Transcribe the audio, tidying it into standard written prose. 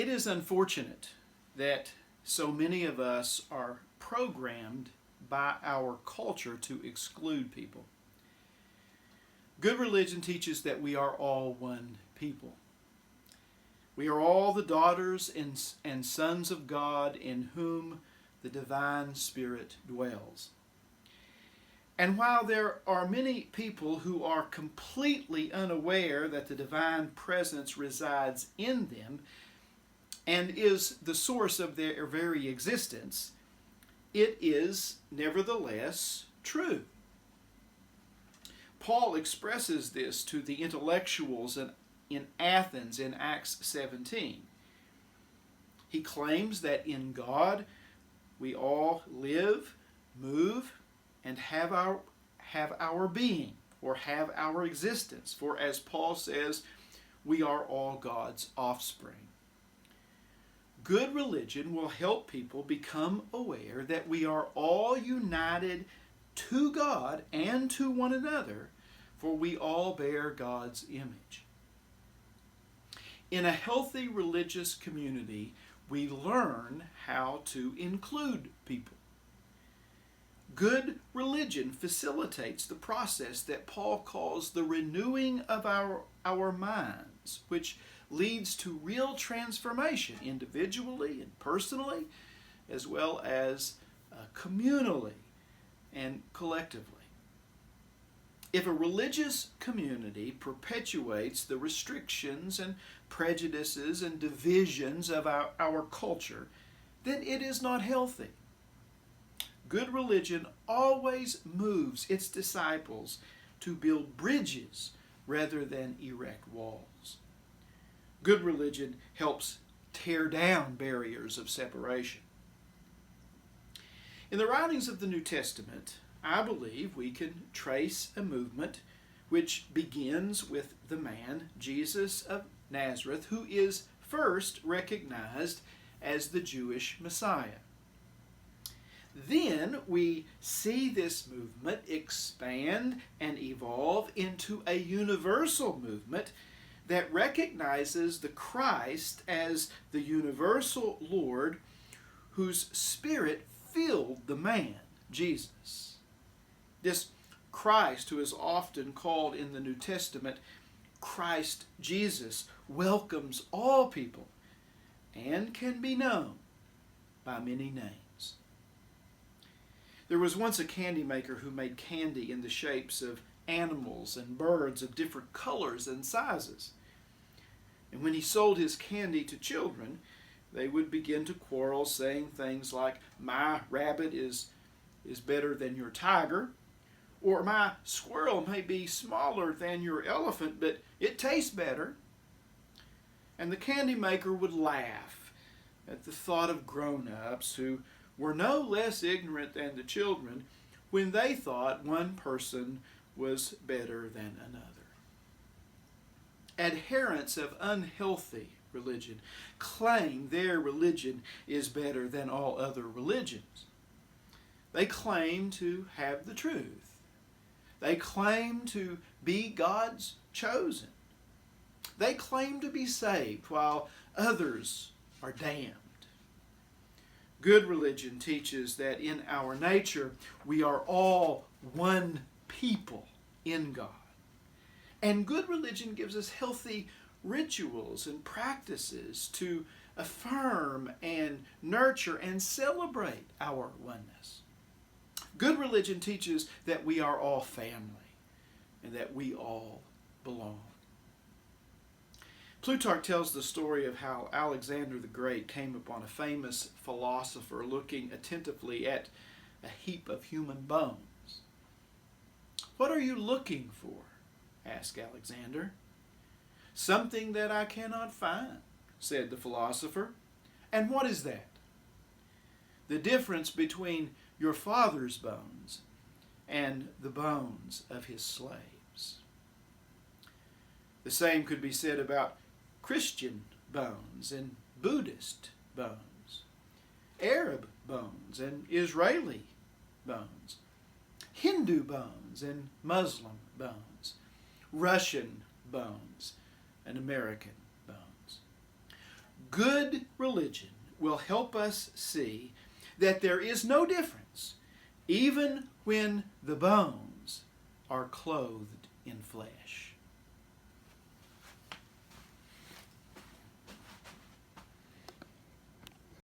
It is unfortunate that so many of us are programmed by our culture to exclude people. Good religion teaches that we are all one people. We are all the daughters and sons of God in whom the divine Spirit dwells. And while there are many people who are completely unaware that the divine presence resides in them and is the source of their very existence, it is nevertheless true. Paul expresses this to the intellectuals in Athens in Acts 17. He claims that in God we all live, move, and have our being, or have our existence. For as Paul says, we are all God's offspring. Good religion will help people become aware that we are all united to God and to one another, for we all bear God's image. In a healthy religious community, we learn how to include people. Good religion facilitates the process that Paul calls the renewing of our minds, which leads to real transformation individually and personally, as well as communally and collectively. If a religious community perpetuates the restrictions and prejudices and divisions of our culture, then it is not healthy. Good religion always moves its disciples to build bridges rather than erect walls. Good religion helps tear down barriers of separation. In the writings of the New Testament, I believe we can trace a movement which begins with the man, Jesus of Nazareth, who is first recognized as the Jewish Messiah. Then we see this movement expand and evolve into a universal movement that recognizes the Christ as the universal Lord whose Spirit filled the man, Jesus. This Christ, who is often called in the New Testament Christ Jesus, welcomes all people and can be known by many names. There was once a candy maker who made candy in the shapes of animals and birds of different colors and sizes. And when he sold his candy to children, they would begin to quarrel, saying things like, "My rabbit is better than your tiger," or "My squirrel may be smaller than your elephant, but it tastes better." And the candy maker would laugh at the thought of grown-ups who were no less ignorant than the children when they thought one person was better than another. Adherents of unhealthy religion claim their religion is better than all other religions. They claim to have the truth. They claim to be God's chosen. They claim to be saved while others are damned. Good religion teaches that in our nature we are all one people in God. And good religion gives us healthy rituals and practices to affirm and nurture and celebrate our oneness. Good religion teaches that we are all family and that we all belong. Plutarch tells the story of how Alexander the Great came upon a famous philosopher looking attentively at a heap of human bones. "What are you looking for?" asked Alexander. "Something that I cannot find," said the philosopher. "And what is that?" "The difference between your father's bones and the bones of his slaves." The same could be said about Christian bones and Buddhist bones, Arab bones and Israeli bones, Hindu bones and Muslim bones, Russian bones and American bones. good religion will help us see that there is no difference, even when the bones are clothed in flesh.